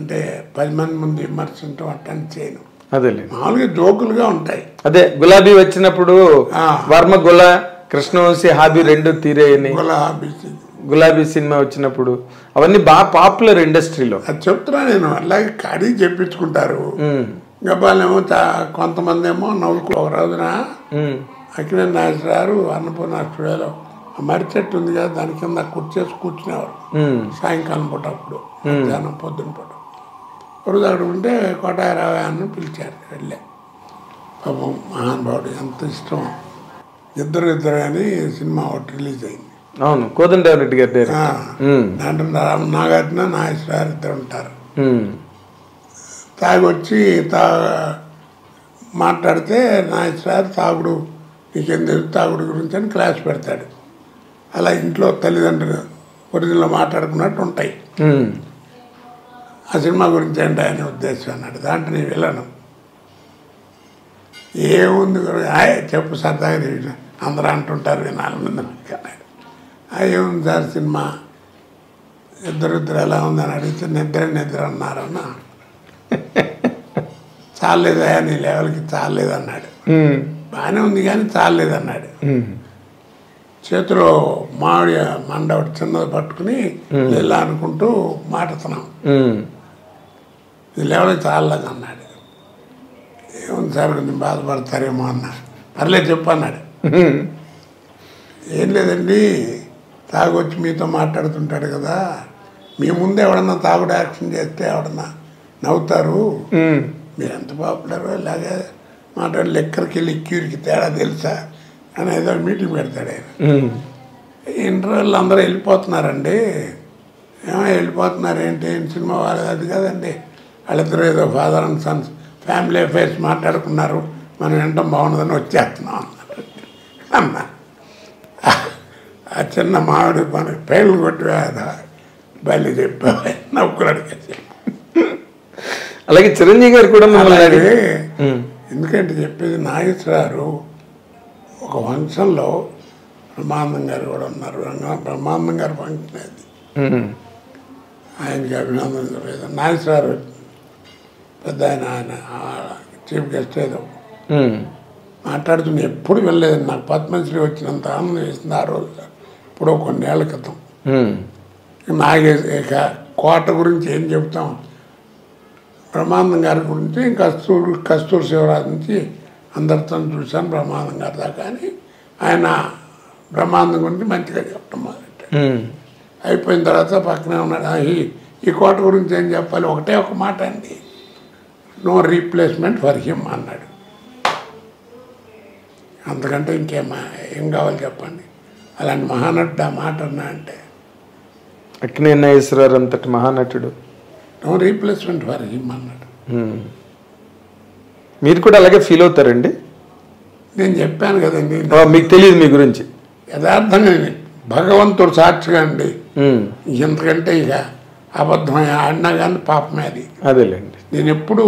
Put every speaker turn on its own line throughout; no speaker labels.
అంటే 10 మంది ముందు విమర్శించడం అట్టని చేయను.
అదే
మామూలుగా జోకులుగా ఉంటాయి.
అదే గులాబీ వచ్చినప్పుడు వర్మ కృష్ణవంశీ హాబీ 2 తీరేయని, గులాబీ సినిమా వచ్చినప్పుడు అవన్నీ బాగా పాపులర్ ఇండస్ట్రీలో.
అది చెప్తున్నా నేను. అలాగే కడీ చెప్పించుకుంటారు. గబ్బాలేమో కొంతమంది ఏమో నవ్వుకు. ఒక రోజున అక్కినేని నాగేశ్వరరావు అన్నపూర్ణ స్టూడియోలో మర్రి చెట్టు ఉంది కదా, దాని కింద కుర్చేసి కూర్చునేవారు సాయంకాలం పూట. అప్పుడు మధ్యాహ్నం పొద్దున పూట రోజు అక్కడ ఉంటే కోటారావు అని పిలిచారు. వెళ్ళే పాపం మహానుభావుడు ఎంత ఇష్టం. ఇద్దరు అని సినిమా ఒకటి రిలీజ్ అయింది.
అవును, కోదండరామిరెడ్డి గారి
దాంట్లో నాగార్జున నాగేశ్వరరావు ఇద్దరు ఉంటారు. తాగొచ్చి మాట్లాడితే నాగేశ్వరరావు తాగుడు నీకేం తెలుసు తాగుడు గురించి అని క్లాస్ పెడతాడు. అలా ఇంట్లో తల్లిదండ్రులు ఒరిజినల్ మాట్లాడుకున్నట్టు ఉంటాయి. ఆ సినిమా గురించి ఏంటి అనే ఉద్దేశం అన్నాడు. దాంట్లో నేను వెళ్ళను. ఏముంది చెప్పు సరదాగా అందరూ అంటుంటారు వినాలి ముందు అన్నాడు. ఏముంది సార్ సినిమా, ఇద్దరు ఎలా ఉందని అడిగితే నిద్ర అన్నారన్నా. చాలేదా నీ లెవెల్కి చాలేదు అన్నాడు. బాగానే ఉంది కానీ చాలేదన్నాడు. చేతిలో మామిడి మండ ఒకటి చిన్నది పట్టుకుని ఇలా అనుకుంటూ మాట్లాడుతున్నాం. ఇది లెవెల్కి చాలలేదు అన్నాడు. ఏముంది సార్ కొంచెం బాధపడతారేమో అన్నాడు. పర్లేదు చెప్పు అన్నాడు. ఏం లేదండి, తాగొచ్చి మీతో మాట్లాడుతుంటాడు కదా, మీ ముందు ఎవడన్నా తాగుడు యాక్షన్ చేస్తే ఎవడన్నా నవ్వుతారు. మీరు ఎంత పాపులరో ఇలాగే మాట్లాడి లెక్కరికి లిక్యూరికి తేడా తెలుసా అని ఏదో మీటింగ్ పెడతాడు ఆయన. ఇంటర్వ్యూలు అందరూ వెళ్ళిపోతున్నారండి. వెళ్ళిపోతున్నారు ఏంటి సినిమా వాళ్ళు అది కదండి, వాళ్ళిద్దరూ ఏదో father and Sons family affairs మాట్లాడుకున్నారు, మనం వినటం బాగున్నదని వచ్చేస్తున్నాం అన్నారు. అన్నా ఆ చిన్న మామిడి మనకి పేర్లు కొట్టివేదా బయలు చెప్పా నవ్వుకున్నాడు.
అలాగే చిరంజీవి గారు కూడా
ఎందుకంటే చెప్పేది నాగేశ్వరరావు ఒక ఫంక్షన్లో బ్రహ్మానందం గారు కూడా ఉన్నారు. బ్రహ్మానందం గారు ఫంక్షన్ అది, ఆయనకి అభినందన నాగేశ్వరరావు పెద్ద ఆయన చీఫ్ గెస్ట్ ఏదో మాట్లాడుతున్నా. ఎప్పుడు వెళ్ళలేదు. నాకు పద్మశ్రీ వచ్చినంత ఆనందం వేసింది ఆ రోజు, ఇప్పుడు కొన్నేళ్ల క్రితం. ఇక కోట గురించి ఏం చెప్తాం, బ్రహ్మానందం గారి గురించి కస్తూరి శివరాజు నుంచి అందరితో చూశాను బ్రహ్మానందం గారి దాకా అని ఆయన బ్రహ్మానందం గురించి మంచిగా చెప్పడం మొదలెట్టాడు. అయిపోయిన తర్వాత పక్కనే ఉన్నాడు. ఈ కోట గురించి ఏం చెప్పాలి, ఒకటే ఒక మాట అండి, నో రీప్లేస్మెంట్ ఫర్ హిమ్ అన్నాడు. అంతకంటే ఏం కావాలి చెప్పండి. అలాంటి మహానటుడు ఆ మాట అన్నా అంటే
అక్కినేని నాగేశ్వరరావు అంతటి మహానటుడు
నో రీప్లేస్మెంట్ ఫర్ హిమ్ అన్నాడు.
మీరు కూడా అలాగే ఫీల్ అవుతారండి?
నేను చెప్పాను కదండి,
మీకు తెలియదు మీ గురించి
యథార్థంగా భగవంతుడు సాక్షిగా అండి. ఇంతకంటే ఇక అబద్ధమే ఆడినా కానీ పాపమే అది.
అదేలేండి.
నేను ఎప్పుడు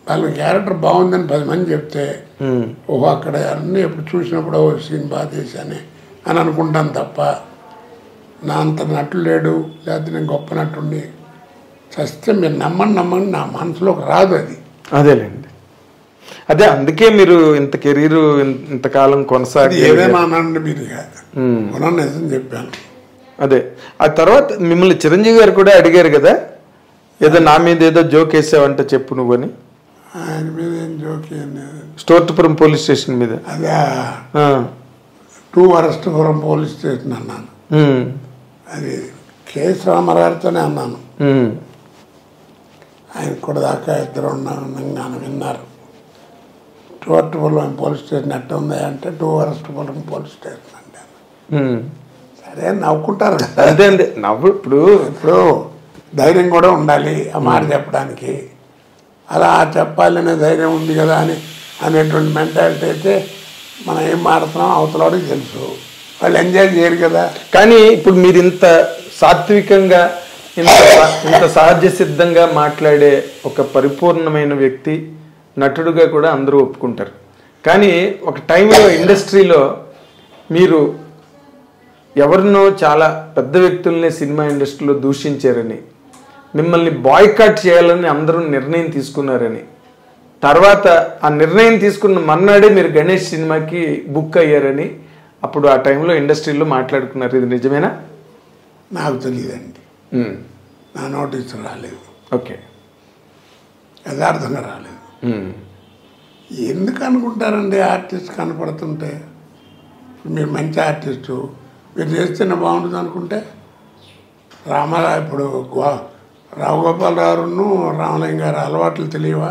వాళ్ళ క్యారెక్టర్ బాగుందని 10 మంది చెప్తే ఓహో అక్కడ అన్నీ ఎప్పుడు చూసినప్పుడు ఓ సీన్ బాగా చేశానే అని అనుకుంటాను తప్ప నా అంత నటుడు లేడు, లేకపోతే నేను గొప్ప నటుండి చస్తే మీరు నమ్మండి నా మనసులోకి రాదు అది.
అదేలేండి. అదే అందుకే మీరు ఇంత కెరీర్ ఇంతకాలం కొనసాగి
ఏదైనా అనండి మీరు నిజం చెప్పాను.
అదే ఆ తర్వాత మిమ్మల్ని చిరంజీవి గారు కూడా అడిగారు కదా, ఏదో నా మీద ఏదో జోక్ వేసావంటే చెప్పు నువ్వని.
ఆయన మీద ఏం జోక్
స్టోర్పురం పోలీస్ స్టేషన్ మీద.
అదే 2 వరస్టపురం పోలీస్ స్టేషన్ అన్నాను. అది కేఎస్ రామారావుతోనే అన్నాను. ఆయన కూడా దాకా ఇద్దరు ఉన్నాను విన్నారు. 2 వరస్టపురం పోలీస్ స్టేషన్ ఎట్ట ఉంది అంటే 2 వరస్టపురం పోలీస్ స్టేషన్ అంటే సరే నవ్వుకుంటారు కదా.
అదే నవ్వు.
ఇప్పుడు ధైర్యం కూడా ఉండాలి ఆ మాట చెప్పడానికి. అలా చెప్పాలనే ధైర్యం ఉంది కదా అనేటువంటి మెంటాలిటీ అయితే మనం ఏం మాడుతున్నాం అవతలవాడికి తెలుసు, వాళ్ళు ఎంజాయ్ చేయరు కదా.
కానీ ఇప్పుడు మీరు ఇంత సాత్వికంగా ఇంత సహజ సిద్ధంగా మాట్లాడే ఒక పరిపూర్ణమైన వ్యక్తి, నటుడుగా కూడా అందరూ ఒప్పుకుంటారు. కానీ ఒక టైంలో ఇండస్ట్రీలో మీరు ఎవరినో చాలా పెద్ద వ్యక్తుల్ని సినిమా ఇండస్ట్రీలో దూషించారని మిమ్మల్ని బాయ్కాట్ చేయాలని అందరూ నిర్ణయం తీసుకున్నారని, తర్వాత ఆ నిర్ణయం తీసుకున్న మర్నాడే మీరు గణేష్ సినిమాకి బుక్ అయ్యారని అప్పుడు ఆ టైంలో ఇండస్ట్రీలో మాట్లాడుకున్నారు. ఇది నిజమేనా?
నాకు తెలియదండి, నా నోటీస్ రాలేదు.
ఓకే,
యథార్థంగా రాలేదు. ఎందుకు అనుకుంటారండి ఆర్టిస్ట్ కనపడుతుంటే? మీరు మంచి ఆర్టిస్టు, మీరు చేస్తేనే బాగుంటుంది అనుకుంటే రామారావు ఇప్పుడు రావు గోపాలరావును రామలింగ గారు అలవాట్లు తెలియవా?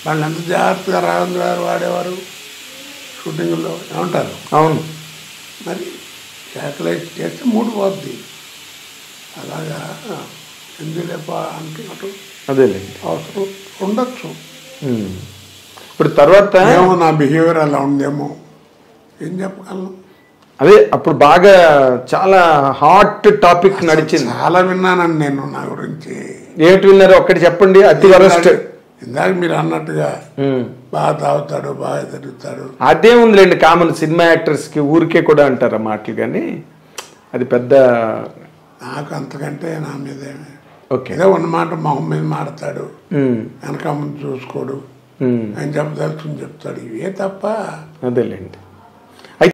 వాళ్ళు ఎంత జాగ్రత్తగా రాఘవేంద్ర గారు వాడేవారు షూటింగ్లో, ఏమంటారు?
అవును.
మరి శాటిలైట్ చేస్తే మూడు పోద్ది, అలాగా ఎందుకు లేప అంటున్నట్టు
అదేలేండి
అవసరం ఉండొచ్చు.
ఇప్పుడు తర్వాత
ఏమో నా బిహేవియర్ అలా ఉందేమో, ఏం చెప్పగలను.
అదే అప్పుడు బాగా చాలా హాట్ టాపిక్ నడిచింది.
చాలా విన్నానండి నేను నా గురించి.
ఏమిటి విన్నారు? ఒక్కటి చెప్పండి. అతి వరస్ట్.
ఇందాక మీరు అన్నట్టుగా బాగా తాగుతాడు, బాగా తిరుగుతాడు.
అదే ఉందిలేండి, కామన్ సినిమా యాక్టర్స్ కి ఊరికే కూడా అంటారు ఆ మాటలు, కానీ అది పెద్ద
నాకు అంతకంటే నా మీద
ఓకే
ఏదో ఉన్నమాట మొహం మీద మాడతాడు, వెనక ముందు చూసుకోడు, ఆయన చెప్పదలుచుకుని చెప్తాడు, ఇవే తప్ప
అదేలేండి.